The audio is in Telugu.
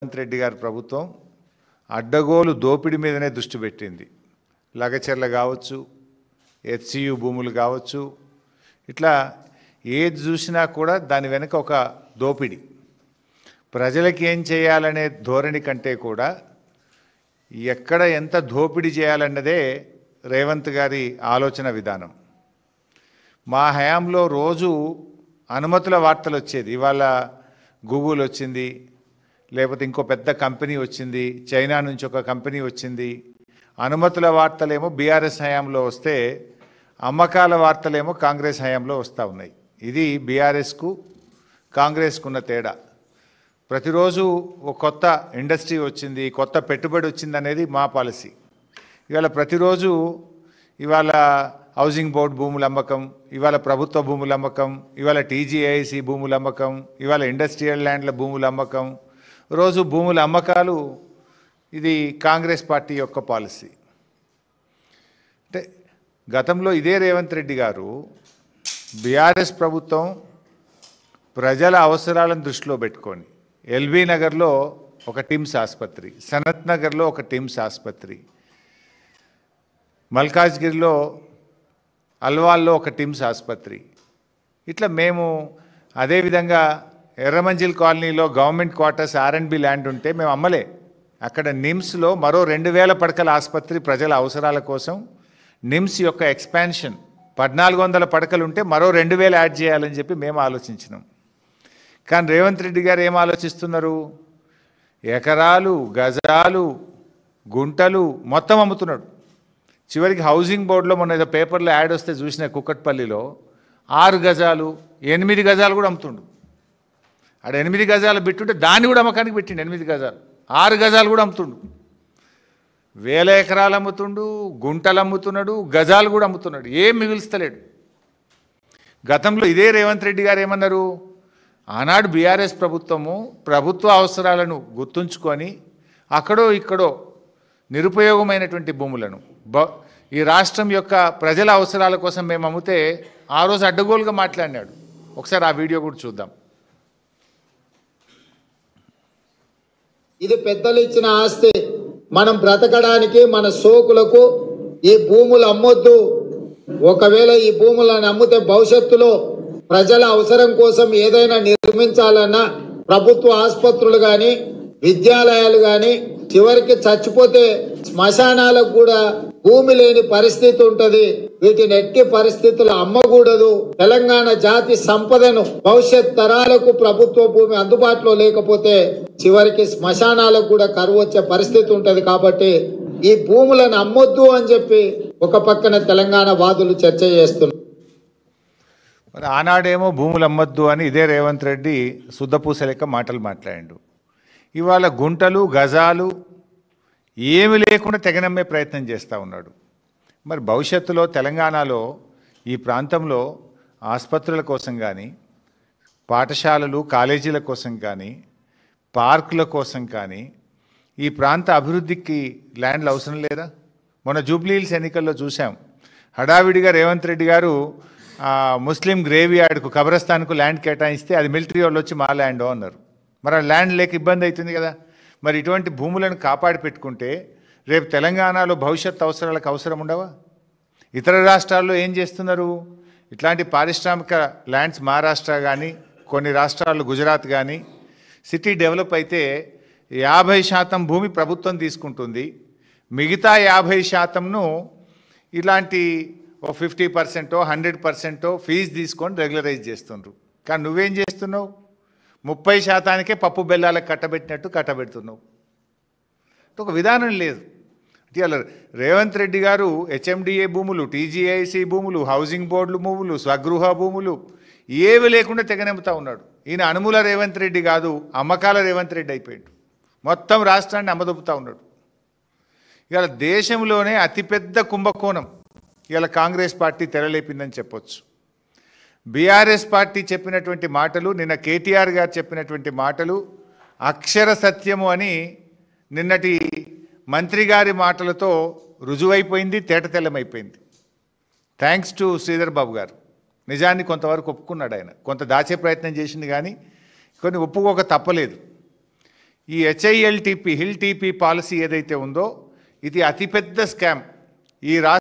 రేవంత్ రెడ్డి గారి ప్రభుత్వం అడ్డగోలు దోపిడీ మీదనే దృష్టి పెట్టింది. లగచెర్ల కావచ్చు, హెచ్సియు భూములు కావచ్చు, ఇట్లా ఏది చూసినా కూడా దాని వెనుక ఒక దోపిడీ. ప్రజలకి ఏం చేయాలనే ధోరణి కంటే కూడా ఎక్కడ ఎంత దోపిడీ చేయాలన్నదే రేవంత్ గారి ఆలోచన విధానం. మా హయాంలో రోజు అనుమతుల వార్తలు వచ్చేది. ఇవాళ గూగుల్ వచ్చింది, లేకపోతే ఇంకో పెద్ద కంపెనీ వచ్చింది, చైనా నుంచి ఒక కంపెనీ వచ్చింది. అనుమతుల వార్తలేమో బీఆర్ఎస్ హయాంలో వస్తే అమ్మకాల వార్తలేమో కాంగ్రెస్ హయాంలో వస్తూ ఉన్నాయి. ఇది బీఆర్ఎస్కు కాంగ్రెస్కు ఉన్న తేడా. ప్రతిరోజు ఒక కొత్త ఇండస్ట్రీ వచ్చింది, కొత్త పెట్టుబడి వచ్చింది అనేది మా పాలసీ. ఇవాళ ప్రతిరోజు ఇవాళ హౌసింగ్ బోర్డు భూముల అమ్మకం, ఇవాళ ప్రభుత్వ భూముల అమ్మకం, ఇవాళ టీజీఐసి భూముల అమ్మకం, ఇవాళ ఇండస్ట్రియల్ ల్యాండ్ల భూముల అమ్మకం, రోజు భూముల అమ్మకాలు. ఇది కాంగ్రెస్ పార్టీ యొక్క పాలసీ. అంటే గతంలో ఇదే రేవంత్ రెడ్డి గారు బీఆర్ఎస్ ప్రభుత్వం ప్రజల అవసరాలను దృష్టిలో పెట్టుకొని ఎల్బీ నగర్లో ఒక టిమ్స్ ఆసుపత్రి, సనత్ నగర్లో ఒక టిమ్స్ ఆసుపత్రి, మల్కాజ్గిరిలో అల్వాల్లో ఒక టిమ్స్ ఆసుపత్రి, ఇట్లా మేము అదేవిధంగా ఎర్రమంజిల్ కాలనీలో గవర్నమెంట్ క్వార్టర్స్ R&B ల్యాండ్ ఉంటే మేము అమ్మలే. అక్కడ నిమ్స్లో మరో 2000 పడకల ఆసుపత్రి ప్రజల అవసరాల కోసం నిమ్స్ యొక్క ఎక్స్పాన్షన్ 1400 పడకలు ఉంటే మరో 2000 యాడ్ చేయాలని చెప్పి మేము ఆలోచించినాం. కానీ రేవంత్ రెడ్డి గారు ఏం ఆలోచిస్తున్నారు? ఎకరాలు, గజాలు, గుంటలు మొత్తం అమ్ముతున్నాడు. చివరికి హౌసింగ్ బోర్డులో మొన్న ఏదో పేపర్లో యాడ్ వస్తే చూసిన కుక్కట్పల్లిలో 6 గజాలు 8 గజాలు కూడా అమ్ముతుండు. ఆడ 8 గజాలు పెట్టుంటే దాన్ని కూడా అమ్మకానికి పెట్టిండు. 8 గజాలు 6 గజాలు కూడా అమ్ముతుండు. 1000 ఎకరాలు అమ్ముతుండు, గుంటలు అమ్ముతున్నాడు, గజాలు కూడా అమ్ముతున్నాడు. ఏం మిగులుస్తలేడు. గతంలో ఇదే రేవంత్ రెడ్డి గారు ఏమన్నారు? ఆనాడు బీఆర్ఎస్ ప్రభుత్వము ప్రభుత్వ అవసరాలను గుర్తుంచుకొని అక్కడో ఇక్కడో నిరుపయోగమైనటువంటి భూములను ఈ రాష్ట్రం యొక్క ప్రజల అవసరాల కోసం మేము అమ్మితే ఆ రోజు అడ్డగోలుగా మాట్లాడినాడు. ఒకసారి ఆ వీడియో కూడా చూద్దాం. ఇది పెద్దలు ఇచ్చిన ఆస్తి. మనం బ్రతకడానికి మన సోకులకు ఈ భూములు అమ్మొద్దు. ఒకవేళ ఈ భూములను అమ్మితే భవిష్యత్తులో ప్రజల అవసరం కోసం ఏదైనా నిర్మించాలన్నా ప్రభుత్వ ఆసుపత్రులు కానీ విద్యాలయాలు కానీ చివరికి చచ్చిపోతే శ్మశానాలకు కూడా భూమి లేని పరిస్థితి ఉంటది. వీటిని ఎట్టి పరిస్థితులు అమ్మకూడదు. తెలంగాణ జాతి సంపదను భవిష్యత్ తరాలకు ప్రభుత్వ భూమి అందుబాటులో లేకపోతే చివరికి శ్మశానాలకు కూడా కరువు వచ్చే పరిస్థితి ఉంటది. కాబట్టి ఈ భూములను అమ్మొద్దు అని చెప్పి ఒక పక్కన తెలంగాణ వాదులు చర్చ చేస్తున్నారు. మరి ఆనాడేమో భూములు అమ్మొద్దు అని ఇదే రేవంత్ రెడ్డి శుద్ధపూస లెక్క మాటలు మాట్లాడిండు. ఇవాళ గుంటలు, గజాలు ఏమి లేకుండా తెగనమ్మే ప్రయత్నం చేస్తూ ఉన్నాడు. మరి భవిష్యత్తులో తెలంగాణలో ఈ ప్రాంతంలో ఆసుపత్రుల కోసం కానీ, పాఠశాలలు కాలేజీల కోసం కానీ, పార్కుల కోసం కానీ ఈ ప్రాంత అభివృద్ధికి ల్యాండ్లు అవసరం లేదా? మొన్న జూబ్లీ హిల్స్ ఎన్నికల్లో చూసాం. హడావిడిగా రేవంత్ రెడ్డి గారు ముస్లిం గ్రేవ్ యార్డ్కు, కబ్రస్థాన్కు ల్యాండ్ కేటాయిస్తే అది మిలిటరీ వాళ్ళు వచ్చి మా ల్యాండ్ అన్నారు. మరి ఆ ల్యాండ్ లేక ఇబ్బంది అవుతుంది కదా. మరి ఇటువంటి భూములను కాపాడి పెట్టుకుంటే రేపు తెలంగాణలో భవిష్యత్ అవసరాలకు అవసరం ఉండవా? ఇతర రాష్ట్రాల్లో ఏం చేస్తున్నారు? ఇట్లాంటి పారిశ్రామిక ల్యాండ్స్ మహారాష్ట్ర కానీ, కొన్ని రాష్ట్రాలు గుజరాత్ కానీ సిటీ డెవలప్ అయితే 50% భూమి ప్రభుత్వం తీసుకుంటుంది. మిగతా 50%ను ఇలాంటి 50%, 100% ఫీజు తీసుకొని రెగ్యులరైజ్ చేస్తుండ్రు. కానీ నువ్వేం చేస్తున్నావు? 30%కే పప్పు బెల్లాలకు కట్టబెడుతున్నావు. ఒక విధానం లేదు. ఇవాళ రేవంత్ రెడ్డి గారు HMDA భూములు, TGIC భూములు, హౌసింగ్ బోర్డులు భూములు, స్వగృహ భూములు ఏవి లేకుండా తెగనెమ్ముతా ఉన్నాడు. ఈయన అనుముల రేవంత్ రెడ్డి కాదు, అమ్మకాల రేవంత్ రెడ్డి అయిపోయాడు. మొత్తం రాష్ట్రాన్ని అమ్మదొప్పుతూ ఉన్నాడు. ఇవాళ దేశంలోనే అతిపెద్ద కుంభకోణం ఇవాళ కాంగ్రెస్ పార్టీ తెరలేపిందని చెప్పొచ్చు. బీఆర్ఎస్ పార్టీ చెప్పినటువంటి మాటలు, నిన్న కేటీఆర్ గారు చెప్పినటువంటి మాటలు అక్షర సత్యము అని నిన్నటి మంత్రి గారి మాటలతో రుజువైపోయింది, తేటతెల్లమైపోయింది. థ్యాంక్స్ టు శ్రీధర్ బాబు గారు. నిజాన్ని కొంతవరకు ఒప్పుకున్నాడు. ఆయన కొంత దాచే ప్రయత్నం చేసింది, కానీ కొన్ని ఒప్పుకోక తప్పలేదు. ఈ HILTP హిల్ టీపీ పాలసీ ఏదైతే ఉందో ఇది అతిపెద్ద స్కామ్. ఈ